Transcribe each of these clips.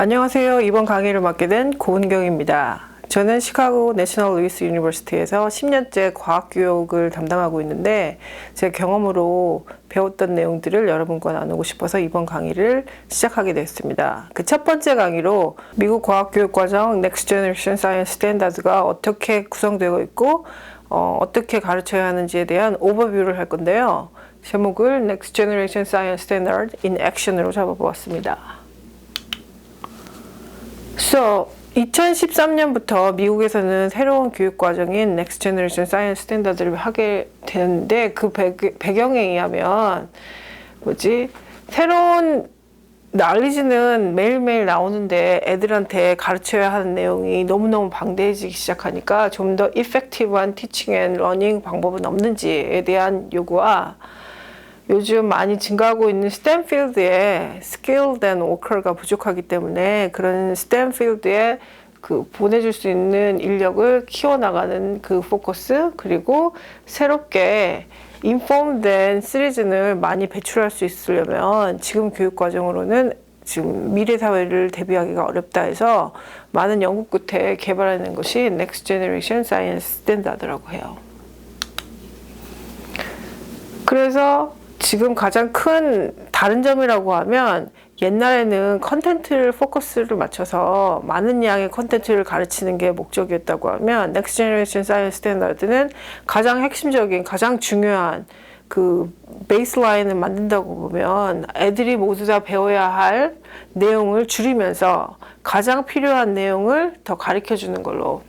안녕하세요. 이번 강의를 맡게 된 고은경입니다. 저는 시카고 내셔널 루이스 유니버시티에서 10년째 과학교육을 담당하고 있는데 제 경험으로 배웠던 내용들을 여러분과 나누고 싶어서 이번 강의를 시작하게 됐습니다. 그 첫 번째 강의로 미국 과학교육과정 Next Generation Science Standard가 어떻게 구성되어 있고 어떻게 가르쳐야 하는지에 대한 오버뷰를 할 건데요. 제목을 Next Generation Science Standard in Action으로 잡아보았습니다. So, 2013년부터 미국에서는 새로운 교육과정인 Next Generation Science Standard를 하게 되는데 그 배경에 의하면 새로운 knowledge는 매일매일 나오는데 애들한테 가르쳐야 하는 내용이 너무너무 방대해지기 시작하니까 좀 더 effective한 teaching and learning 방법은 없는지에 대한 요구와 요즘 많이 증가하고 있는 STEM 필드에 skilled and worker가 부족하기 때문에 그런 STEM 필드에 보내줄 수 있는 인력을 키워나가는 그 포커스, 그리고 새롭게 informed 시리즈를 많이 배출할 수 있으려면 지금 교육과정으로는 지금 미래 사회를 대비하기가 어렵다 해서 많은 연구 끝에 개발하는 것이 Next Generation Science Standard라고 해요. 그래서 지금 가장 큰 다른 점이라고 하면 옛날에는 컨텐츠를 포커스를 맞춰서 많은 양의 컨텐츠를 가르치는 게 목적이었다고 하면 Next Generation Science Standard는 가장 핵심적인, 가장 중요한 그 베이스라인을 만든다고 보면 애들이 모두 다 배워야 할 내용을 줄이면서 가장 필요한 내용을 더 가르쳐 주는 걸로.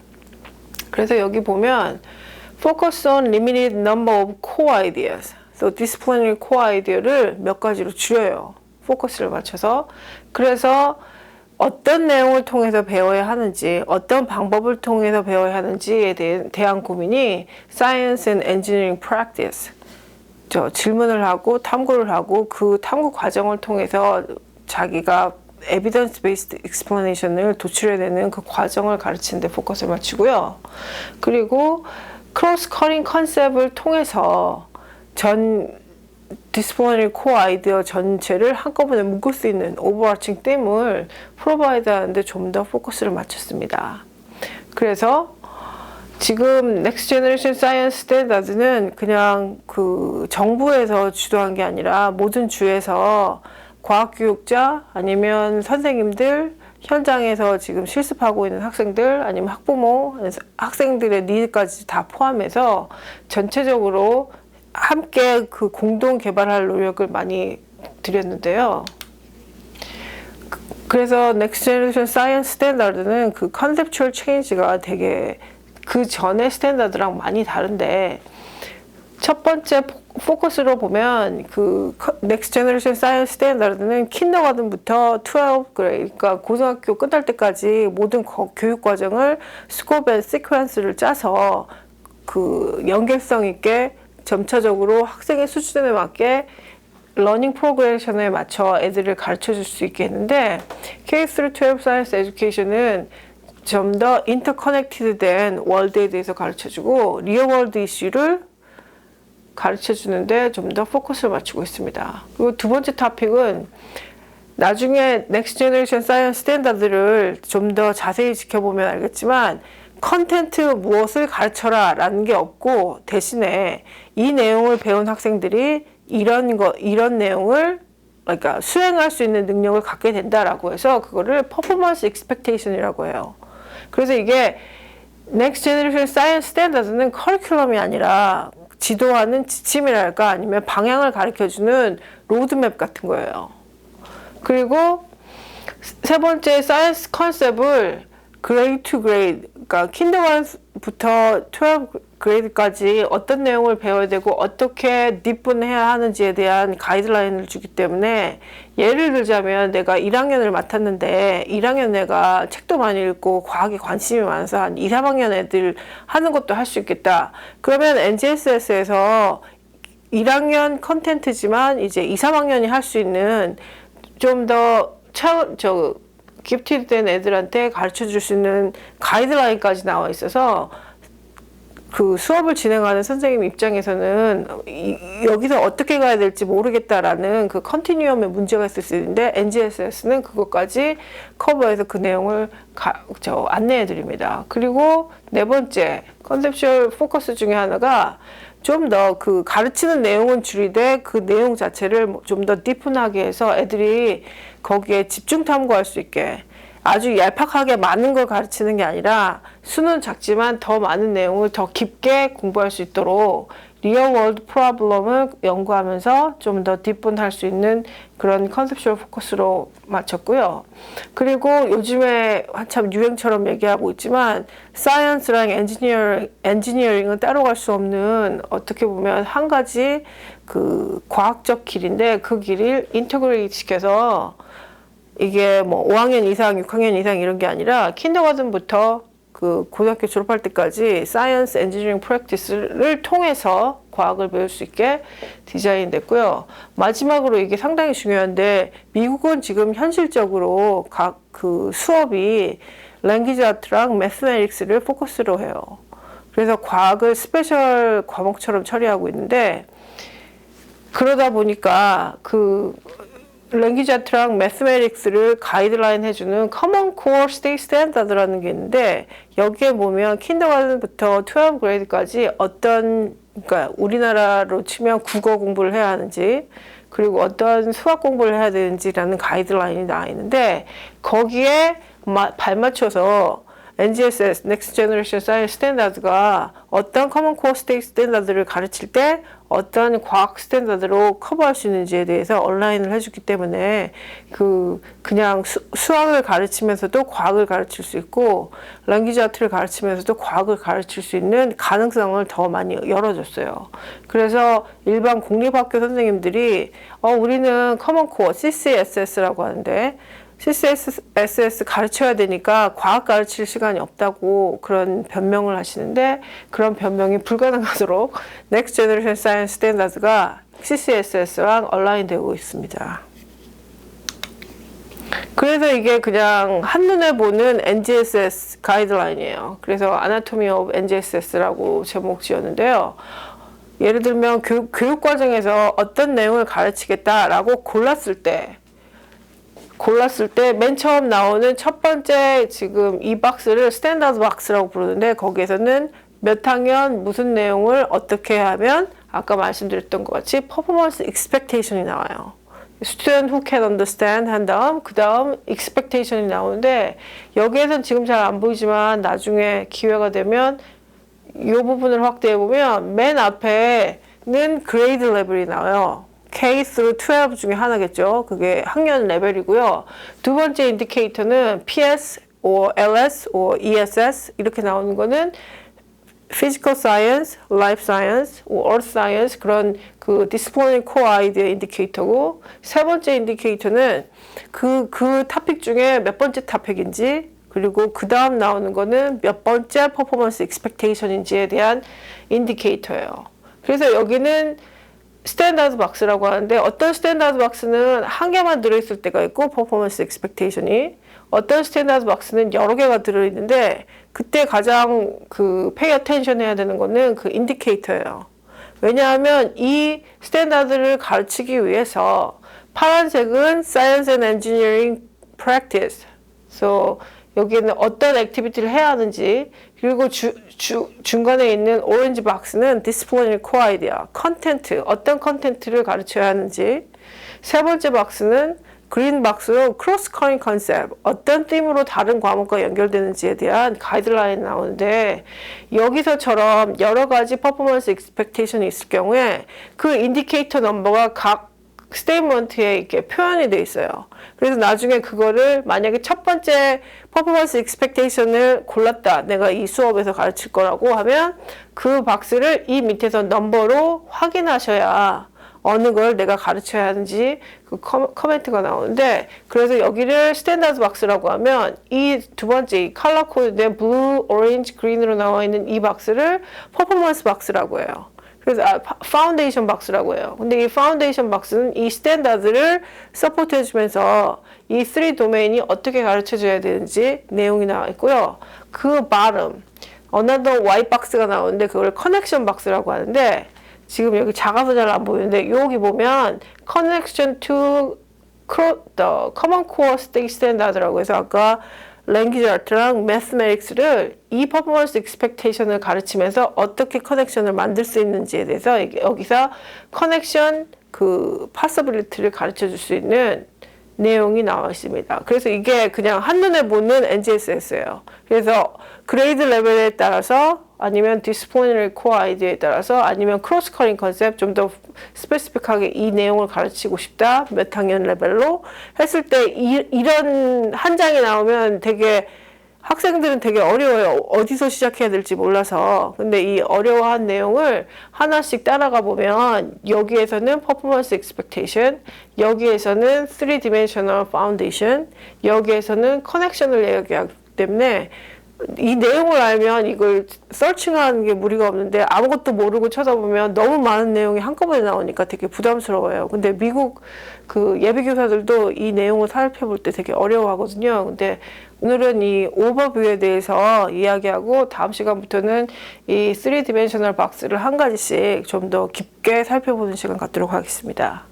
그래서 여기 보면 Focus on limited number of core ideas. 디스플레이너리 코어 아이디어를 몇 가지로 줄여요. 포커스를 맞춰서. 그래서 어떤 내용을 통해서 배워야 하는지, 어떤 방법을 통해서 배워야 하는지에 대한 고민이 Science and Engineering Practice. 질문을 하고 탐구를 하고 그 탐구 과정을 통해서 자기가 Evidence-Based Explanation을 도출해내는 그 과정을 가르치는 데 포커스를 맞추고요. 그리고 Cross-Cutting 컨셉을 통해서 전 디스플레이너리 코어 아이디어 전체를 한꺼번에 묶을 수 있는 오버아칭 댐을 프로바이드 하는데 좀 더 포커스를 맞췄습니다. 그래서 지금 Next Generation Science Standard는 그냥 그 정부에서 주도한 게 아니라 모든 주에서 과학교육자 아니면 선생님들, 현장에서 지금 실습하고 있는 학생들 아니면 학부모, 학생들의 니드까지 다 포함해서 전체적으로 함께 그 공동 개발할 노력을 많이 들였는데요. 그래서 Next Generation Science Standard는 그 컨셉추얼 체인지가 되게 그 전의 스탠다드랑 많이 다른데 첫 번째 포커스로 보면 그 Next Generation Science Standard는 킨더가든부터 12 그레이드, 그러니까 고등학교 끝날 때까지 모든 교육 과정을 스코프 앤 시퀀스를 짜서 그 연결성 있게 점차적으로 학생의 수준에 맞게 러닝 프로그레션에 맞춰 애들을 가르쳐 줄 수 있게 했는데 K-12 사이언스 에듀케이션은 좀 더 인터커넥티드 된 월드에 대해서 가르쳐 주고 리얼 월드 이슈를 가르쳐 주는데 좀 더 포커스를 맞추고 있습니다. 그리고 두 번째 토픽은 나중에 Next Generation Science 스탠다드를 좀 더 자세히 지켜보면 알겠지만 컨텐츠 무엇을 가르쳐라 라는 게 없고 대신에 이 내용을 배운 학생들이 이런 내용을 그러니까 수행할 수 있는 능력을 갖게 된다라고 해서 그거를 퍼포먼스 익스펙테이션이라고 해요. 그래서 이게 Next Generation Science Standard는 커리큘럼이 아니라 지도하는 지침이랄까 아니면 방향을 가르쳐주는 로드맵 같은 거예요. 그리고 세 번째 사이언스 컨셉을 grade to grade, 그러니까 킨더1부터 12 그레이드까지 어떤 내용을 배워야 되고 어떻게 뒷분해야 하는지에 대한 가이드라인을 주기 때문에 예를 들자면 내가 1학년을 맡았는데 1학년 내가 책도 많이 읽고 과학에 관심이 많아서 한 2, 3학년 애들 하는 것도 할 수 있겠다. 그러면 NGSS에서 1학년 컨텐츠지만 이제 2, 3학년이 할 수 있는 좀 더 기프티드 된 애들한테 가르쳐 줄 수 있는 가이드라인까지 나와 있어서 그 수업을 진행하는 선생님 입장에서는 여기서 어떻게 가야 될지 모르겠다라는 그 컨티뉴엄에 문제가 있을 수 있는데 NGSS는 그것까지 커버해서 그 내용을 안내해 드립니다. 그리고 네 번째 컨셉슈얼 포커스 중에 하나가 좀 더 그 가르치는 내용은 줄이되 그 내용 자체를 좀 더 디프하게 해서 애들이 거기에 집중 탐구할 수 있게 아주 얄팍하게 많은 걸 가르치는 게 아니라 수는 작지만 더 많은 내용을 더 깊게 공부할 수 있도록 리얼 월드 프로블럼을 연구하면서 좀 더 딥분할 수 있는 그런 컨셉슈얼 포커스로 맞췄고요. 그리고 요즘에 한참 유행처럼 얘기하고 있지만 사이언스랑 엔지니어링은 따로 갈 수 없는 어떻게 보면 한 가지 그 과학적 길인데 그 길을 인터그레이트 시켜서 이게 뭐 5학년 이상, 6학년 이상 이런 게 아니라 킨더가든부터 그 고등학교 졸업할 때까지 사이언스 엔지니어링 프랙티스를 통해서 과학을 배울 수 있게 디자인됐고요. 마지막으로 이게 상당히 중요한데 미국은 지금 현실적으로 각 그 수업이 랭귀지 아트랑 매스매틱스를 포커스로 해요. 그래서 과학을 스페셜 과목처럼 처리하고 있는데 그러다 보니까 그 랭귀지 아트랑 매스매틱스를 가이드라인 해주는 커먼 코어 스테이트 스탠다드라는 게 있는데 여기에 보면 킨더가든부터 12 그레이드까지 어떤 그러니까 우리나라로 치면 국어 공부를 해야 하는지 그리고 어떤 수학 공부를 해야 되는지라는 가이드라인이 나와 있는데 거기에 발맞춰서 NGSS, Next Generation Science Standard가 어떤 커먼 코어 스테이트 스탠다드를 가르칠 때 어떤 과학 스탠다드로 커버할 수 있는지에 대해서 온라인을 해주기 때문에 그냥 수학을 가르치면서도 과학을 가르칠 수 있고 랭귀지 아트를 가르치면서도 과학을 가르칠 수 있는 가능성을 더 많이 열어줬어요. 그래서 일반 공립학교 선생님들이 우리는 커먼 코어 CCSS라고 하는데 CCSS 가르쳐야 되니까 과학 가르칠 시간이 없다고 그런 변명을 하시는데 그런 변명이 불가능하도록 Next Generation Science Standards가 CCSS랑 얼라인되고 있습니다. 그래서 이게 그냥 한눈에 보는 NGSS 가이드라인이에요. 그래서 Anatomy of NGSS라고 제목 지었는데요. 예를 들면 교육 과정에서 어떤 내용을 가르치겠다라고 골랐을 때 맨 처음 나오는 첫 번째 지금 이 박스를 스탠다드 박스라고 부르는데 거기에서는 몇 학년 무슨 내용을 어떻게 하면 아까 말씀드렸던 것 같이 퍼포먼스 expectation이 나와요. Student who can understand 한 다음 그 다음 expectation이 나오는데 여기에선 지금 잘 안 보이지만 나중에 기회가 되면 이 부분을 확대해 보면 맨 앞에는 grade level이 나와요. K through 12 중에 하나겠죠. 그게 학년 레벨이고요. 두 번째 인디케이터는 PS, or LS, or ESS 이렇게 나오는 거는 Physical Science, Life Science, or Earth Science 그런 그 Disciplinary Core Idea 인디케이터고 세 번째 인디케이터는 그 토픽 중에 몇 번째 토픽인지 그리고 그 다음 나오는 거는 몇 번째 퍼포먼스 익스펙테이션인지에 대한 인디케이터예요. 그래서 여기는 스탠다드 박스라고 하는데 어떤 스탠다드 박스는 한 개만 들어있을 때가 있고 퍼포먼스 익스펙테이션이 어떤 스탠다드 박스는 여러 개가 들어있는데 그때 가장 페이 어텐션 해야 되는 거는 그 인디케이터예요. 왜냐하면 이 스탠다드를 가르치기 위해서 파란색은 Science and Engineering Practice. So 여기에는 어떤 액티비티를 해야 하는지 그리고 중간에 있는 오렌지 박스는 Disciplinary Core Idea, 컨텐트, 어떤 컨텐트를 가르쳐야 하는지 세 번째 박스는 그린 박스로 Cross Current Concept, 어떤 팀으로 다른 과목과 연결되는지에 대한 가이드라인이 나오는데 여기서처럼 여러 가지 퍼포먼스 익스펙테이션이 있을 경우에 그 인디케이터 넘버가 각 스테이트먼트에 이렇게 표현이 돼 있어요. 그래서 나중에 그거를 만약에 첫 번째 퍼포먼스 익스펙테이션을 골랐다. 내가 이 수업에서 가르칠 거라고 하면 그 박스를 이 밑에서 넘버로 확인하셔야 어느 걸 내가 가르쳐야 하는지 그 커멘트가 나오는데 그래서 여기를 스탠다드 박스라고 하면 이 두 번째 이 컬러 코드된 블루, 오렌지, 그린으로 나와 있는 이 박스를 퍼포먼스 박스라고 해요. 그래서 파운데이션 박스라고 해요. 근데 이 파운데이션 박스는 이 스탠다드를 서포트 해주면서 이 3 도메인이 어떻게 가르쳐줘야 되는지 내용이 나와 있고요. 그 bottom, another white box가 나오는데 그걸 connection box라고 하는데 지금 여기 작아서 잘 안 보이는데 여기 보면 connection to the common core state standard라고 해서 아까 language art랑 mathematics를 이 performance expectation을 가르치면서 어떻게 커넥션을 만들 수 있는지에 대해서 여기서 커넥션 그 possibility를 가르쳐 줄 수 있는 내용이 나와 있습니다. 그래서 이게 그냥 한눈에 보는 NGSS예요. 그래서 그레이드 레벨에 따라서 아니면 disciplinary core idea에 따라서 아니면 크로스 커링 컨셉 좀 더 스페시픽하게 이 내용을 가르치고 싶다 몇 학년 레벨로 했을 때 이런 한 장이 나오면 되게 학생들은 되게 어려워요. 어디서 시작해야 될지 몰라서. 근데 이 어려워한 내용을 하나씩 따라가 보면 여기에서는 performance expectation, 여기에서는 3-dimensional foundation, 여기에서는 connection을 얘기하기 때문에 이 내용을 알면 이걸 서칭하는 게 무리가 없는데 아무것도 모르고 쳐다보면 너무 많은 내용이 한꺼번에 나오니까 되게 부담스러워요. 근데 미국 그 예비교사들도 이 내용을 살펴볼 때 되게 어려워하거든요. 근데 오늘은 이 오버뷰에 대해서 이야기하고 다음 시간부터는 이 3디멘셔널 박스를 한 가지씩 좀 더 깊게 살펴보는 시간 갖도록 하겠습니다.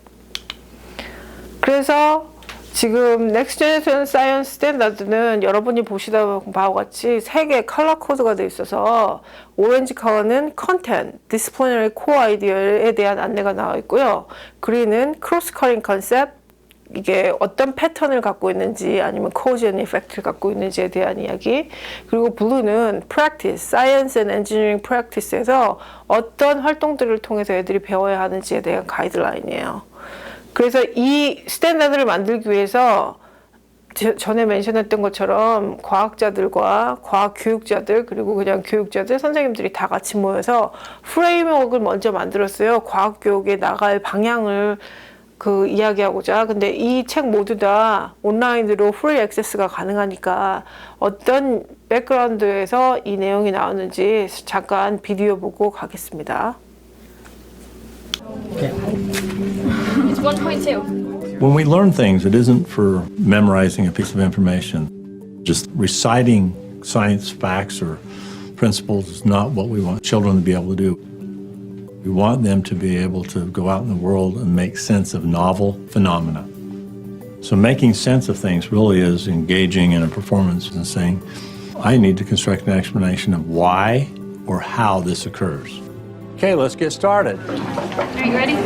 그래서 지금 Next Generation Science Standard는 여러분이 보시다 바와 같이 3개 컬러 코드가 되어 있어서 오렌지 컬러는 Content, Disciplinary Core Idea에 대한 안내가 나와 있고요. 그린은 Cross Cutting Concept, 이게 어떤 패턴을 갖고 있는지 아니면 cause and effect를 갖고 있는지에 대한 이야기, 그리고 블루는 practice, science and engineering practice에서 어떤 활동들을 통해서 애들이 배워야 하는지에 대한 가이드라인이에요. 그래서 이 스탠다드를 만들기 위해서 전에 멘션했던 것처럼 과학자들과 과학교육자들 그리고 그냥 교육자들, 선생님들이 다 같이 모여서 프레임워크를 먼저 만들었어요. 과학교육에 나갈 방향을 그 이야기하고자. 근데 이 책 모두 다 온라인으로 프리 액세스가 가능하니까 어떤 백그라운드에서 이 내용이 나오는지 잠깐 비디오 보고 가겠습니다. It's 1.2. When we learn things, it isn't for memorizing a piece of information. Just reciting science facts or principles is not what we want children to be able to do. We want them to be able to go out in the world and make sense of novel phenomena. So making sense of things really is engaging in a performance and saying, I need to construct an explanation of why or how this occurs. Okay, let's get started. Are you ready?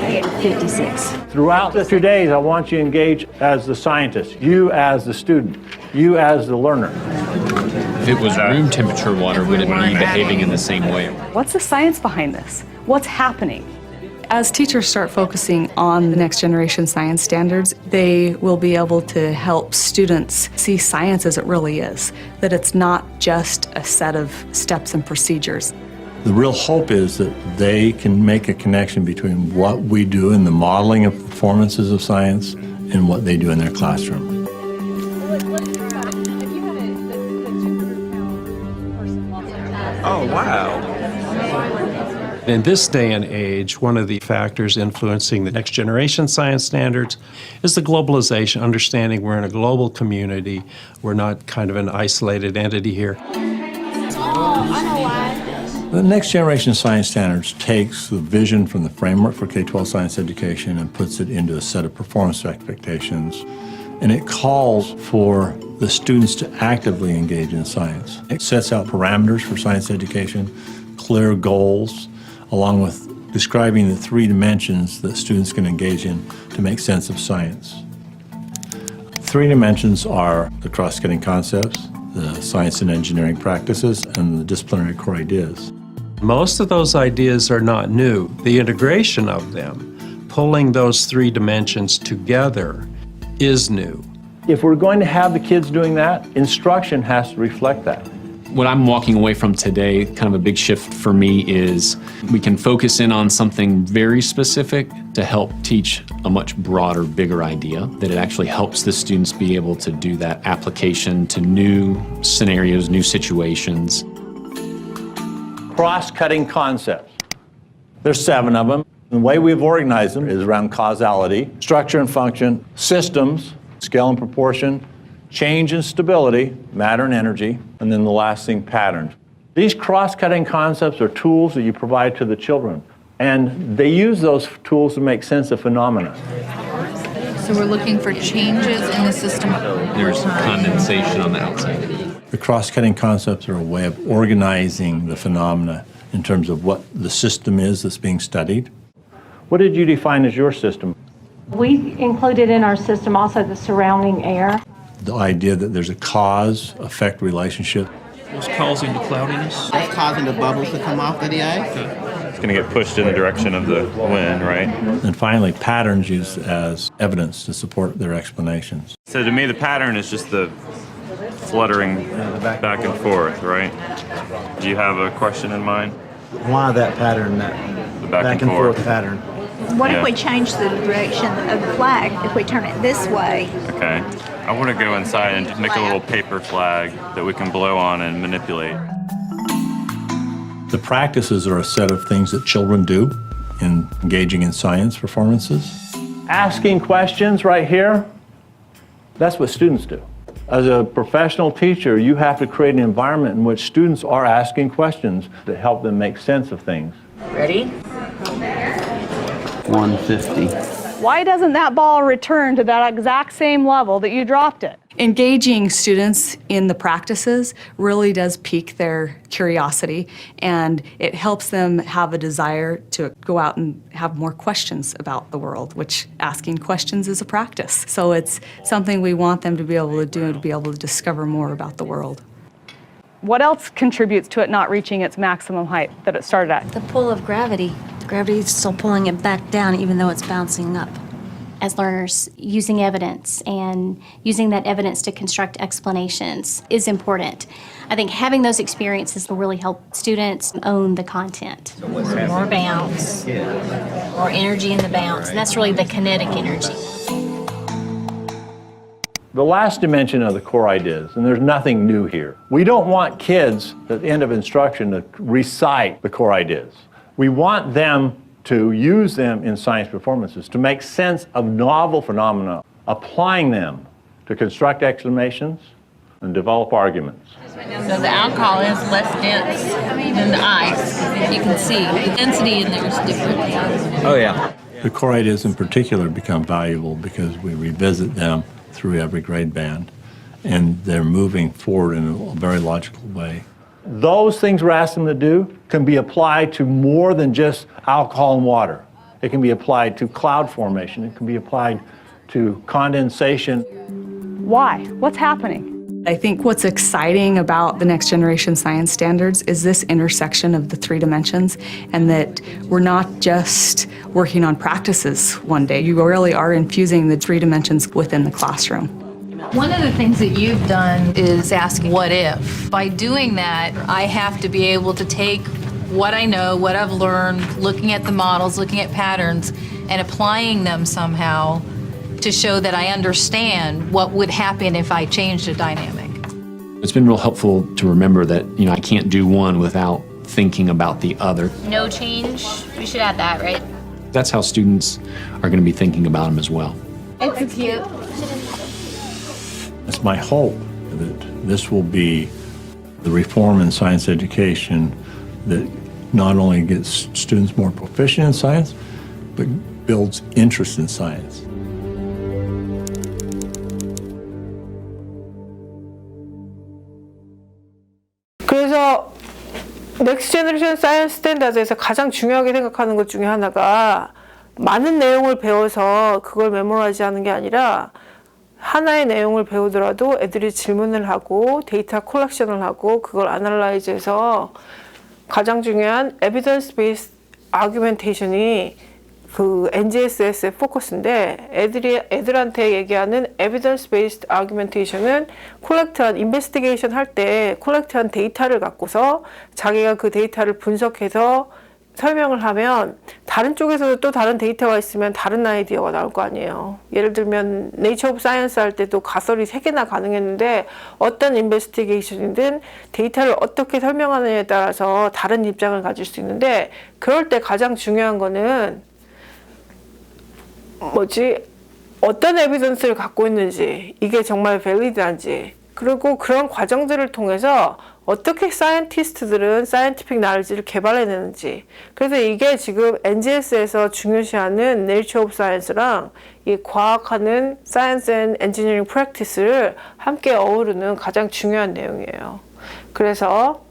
56. Throughout your days, I want you to engage as the scientist, you as the student, you as the learner. If it was room temperature water, would it be behaving in the same way? What's the science behind this? What's happening? As teachers start focusing on the next generation science standards, they will be able to help students see science as it really is, that it's not just a set of steps and procedures. The real hope is that they can make a connection between what we do in the modeling of performances of science and what they do in their classroom. Oh, wow. In this day and age, one of the factors influencing the next generation science standards is the globalization, understanding we're in a global community. We're not kind of an isolated entity here. The Next Generation Science Standards takes the vision from the framework for K-12 science education and puts it into a set of performance expectations. And it calls for the students to actively engage in science. It sets out parameters for science education, clear goals, along with describing the 3 dimensions that students can engage in to make sense of science. 3 dimensions are the cross-cutting concepts, the science and engineering practices, and the disciplinary core ideas. Most of those ideas are not new. The integration of them, pulling those 3 dimensions together, is new. If we're going to have the kids doing that, instruction has to reflect that. What I'm walking away from today, kind of a big shift for me, is we can focus in on something very specific to help teach a much broader, bigger idea, that it actually helps the students be able to do that application to new scenarios, new situations. Cross-cutting concepts. There's 7 of them. The way we've organized them is around causality, structure and function, systems, scale and proportion, change and stability, matter and energy, and then the last thing, patterns. These cross-cutting concepts are tools that you provide to the children, and they use those tools to make sense of phenomena. So we're looking for changes in the system. There's condensation on the outside. The cross-cutting concepts are a way of organizing the phenomena in terms of what the system is that's being studied. What did you define as your system? We included in our system also the surrounding air. The idea that there's a cause-effect relationship. What's causing the cloudiness? It's causing the bubbles to come off of the ice. It's going to get pushed in the direction of the wind, right? And finally, patterns used as evidence to support their explanations. So to me, the pattern is just the fluttering back and forth, right? Do you have a question in mind? Why that pattern, that The back and forth pattern? What Yeah. if we change the direction of the flag? If we turn it this way? Okay. I want to go inside and just make a little paper flag that we can blow on and manipulate. The practices are a set of things that children do in engaging in science performances. Asking questions right here, that's what students do. As a professional teacher, you have to create an environment in which students are asking questions that help them make sense of things. Ready? 150. Why doesn't that ball return to that exact same level that you dropped it? Engaging students in the practices really does pique their curiosity, and it helps them have a desire to go out and have more questions about the world, which asking questions is a practice. So it's something we want them to be able to do, to be able to discover more about the world. What else contributes to it not reaching its maximum height that it started at? The pull of gravity. Gravity is still pulling it back down even though it's bouncing up. As learners, using evidence and using that evidence to construct explanations is important. I think having those experiences will really help students own the content. More bounce, more energy in the bounce, and that's really the kinetic energy. The last dimension of the core ideas, and there's nothing new here. We don't want kids at the end of instruction to recite the core ideas. We want them to use them in science performances, to make sense of novel phenomena, applying them to construct explanations and develop arguments. So the alcohol is less dense than the ice. You can see the density in there is different. Oh, yeah. The core ideas in particular become valuable because we revisit them through every grade band, and they're moving forward in a very logical way. Those things we're asking them to do can be applied to more than just alcohol and water. It can be applied to cloud formation. It can be applied to condensation. Why? What's happening? I think what's exciting about the Next Generation Science Standards is this intersection of the three dimensions, and that we're not just working on practices one day. You really are infusing the three dimensions within the classroom. One of the things that you've done is ask what if. By doing that, I have to be able to take what I know, what I've learned, looking at the models, looking at patterns, and applying them somehow to show that I understand what would happen if I changed a dynamic. It's been real helpful to remember that, I can't do one without thinking about the other. No change. We should add that, right? That's how students are going to be thinking about them as well. It's cute. It's my hope that this will be the reform in science education that not only gets students more proficient in science, but builds interest in science. 그래서 넥스트 제너레이션 사이언스 스탠다드에서 가장 중요하게 생각하는 것 중에 하나가 많은 내용을 배워서 그걸 메모라이즈 하는 게 아니라 하나의 내용을 배우더라도 애들이 질문을 하고 데이터 콜렉션을 하고 그걸 애널라이즈해서 가장 중요한 에비던스 베이스 아규멘테이션이 그 NGSS의 포커스인데 애들한테 얘기하는 에비던스 베이스드 아규멘테이션은 콜렉트한 인베스티게이션 할 때 콜렉트한 데이터를 갖고서 자기가 그 데이터를 분석해서 설명을 하면 다른 쪽에서도 또 다른 데이터가 있으면 다른 아이디어가 나올 거 아니에요. 예를 들면 네이처 오브 사이언스 할 때도 가설이 3개나 가능했는데 어떤 인베스티게이션이든 데이터를 어떻게 설명하느냐에 따라서 다른 입장을 가질 수 있는데 그럴 때 가장 중요한 거는 어떤 에비던스를 갖고 있는지 이게 정말 밸리드한지 그리고 그런 과정들을 통해서 어떻게 사이언티스트들은 사이언티픽 나레지를 개발해내는지. 그래서 이게 지금 NGS에서 중요시하는 Nature of Science랑 이 과학하는 Science and Engineering Practice를 함께 어우르는 가장 중요한 내용이에요. 그래서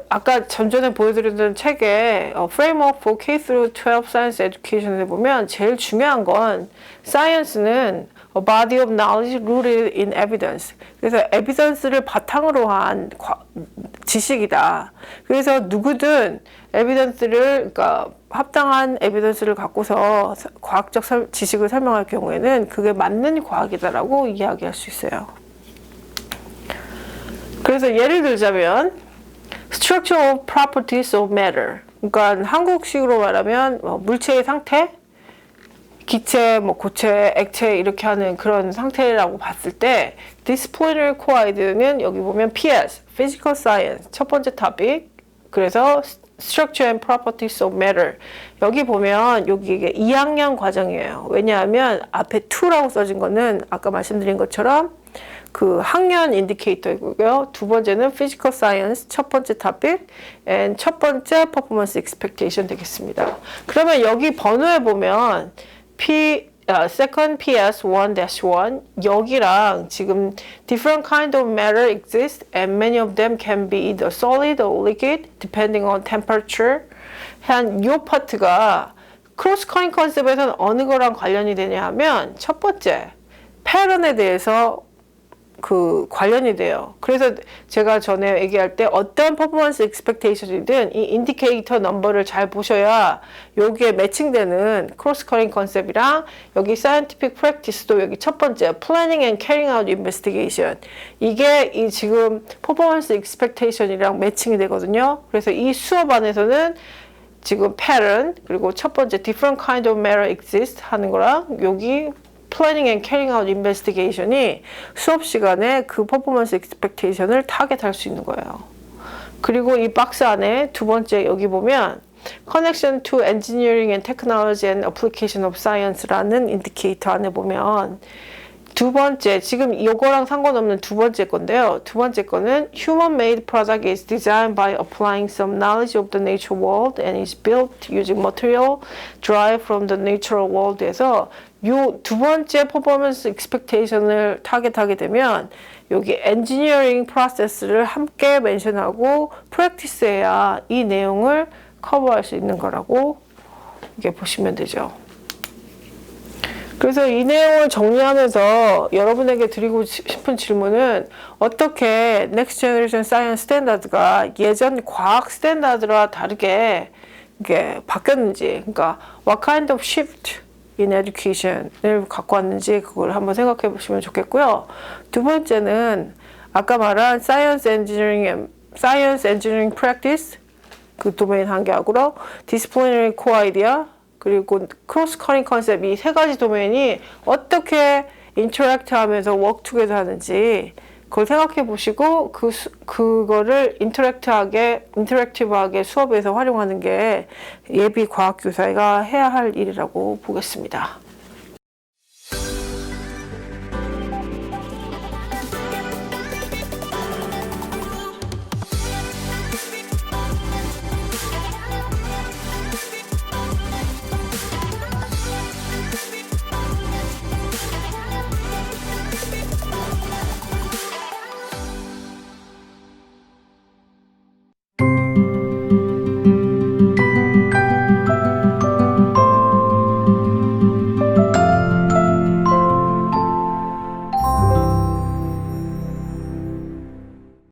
아까 전에 보여드렸던 책에 Framework for K-12 Science Education에 보면 제일 중요한 건 Science는 A body of knowledge rooted in evidence. 그래서 evidence를 바탕으로 한 지식이다. 그래서 누구든 evidence를, 그러니까 합당한 evidence를 갖고서 과학적 지식을 설명할 경우에는 그게 맞는 과학이다라고 이야기할 수 있어요. 그래서 예를 들자면 structural properties of matter. 그러니까 한국식으로 말하면 물체의 상태, 기체, 고체, 액체 이렇게 하는 그런 상태라고 봤을 때 disciplinary co-ide는 여기 보면 PS, Physical Science 첫 번째 토픽. 그래서 Structure and Properties of Matter. 여기 보면 여기 이게 2학년 과정이에요. 왜냐하면 앞에 2라고 써진 거는 아까 말씀드린 것처럼 그 학년 인디케이터이고요. 두 번째는 Physical Science 첫 번째 토픽, and 첫 번째 Performance Expectation 되겠습니다. 그러면 여기 번호에 보면 second PS1-1 여기랑 지금 different kind of matter exist and many of them can be either solid or liquid depending on temperature. 한 요 파트가 크로스 커링 컨셉에서는 어느 거랑 관련이 되냐 하면 첫 번째 패런에 대해서 그 관련이 돼요. 그래서 제가 전에 얘기할 때 어떤 퍼포먼스 익스펙테이션이든 이 인디케이터 넘버를 잘 보셔야 여기에 매칭되는 크로스 커링 컨셉이랑 여기 사이언티픽 프랙티스도 여기 첫 번째 플래닝 앤 캐링 아웃 인베스티게이션 이게 이 지금 퍼포먼스 익스펙테이션이랑 매칭이 되거든요. 그래서 이 수업 안에서는 지금 pattern 그리고 첫 번째 different kind of matter exist 하는 거랑 여기 Planning and Carrying Out Investigation이 수업 시간에 그 퍼포먼스 expectation을 타겟할 수 있는 거예요. 그리고 이 박스 안에 두 번째 여기 보면 Connection to Engineering and Technology and Application of Science라는 인디케이터 안에 보면 두 번째, 지금 이거랑 상관없는 두 번째 건데요. 두 번째 거는 Human-made product is designed by applying some knowledge of the nature world and is built using material derived from the natural world에서 요 두 번째 퍼포먼스 익스펙테이션을 타겟하게 되면 여기 엔지니어링 프로세스를 함께 멘션하고 프랙티스해야 이 내용을 커버할 수 있는 거라고 이렇게 보시면 되죠. 그래서 이 내용을 정리하면서 여러분에게 드리고 싶은 질문은 어떻게 Next Generation Science 스탠다드가 예전 과학 스탠다드와 다르게 이게 바뀌었는지, 그러니까 what kind of shift in education을 갖고 왔는지 그걸 한번 생각해 보시면 좋겠고요. 두 번째는 아까 말한 Science Engineering Practice 그 도메인 한 개하고로 Disciplinary Core Idea 그리고 크로스 커링 컨셉 이 세 가지 도메인이 어떻게 인터랙트 하면서 워크 투게더 하는지 그걸 생각해 보시고 그거를 인터랙티브하게 수업에서 활용하는 게 예비 과학 교사가 해야 할 일이라고 보겠습니다.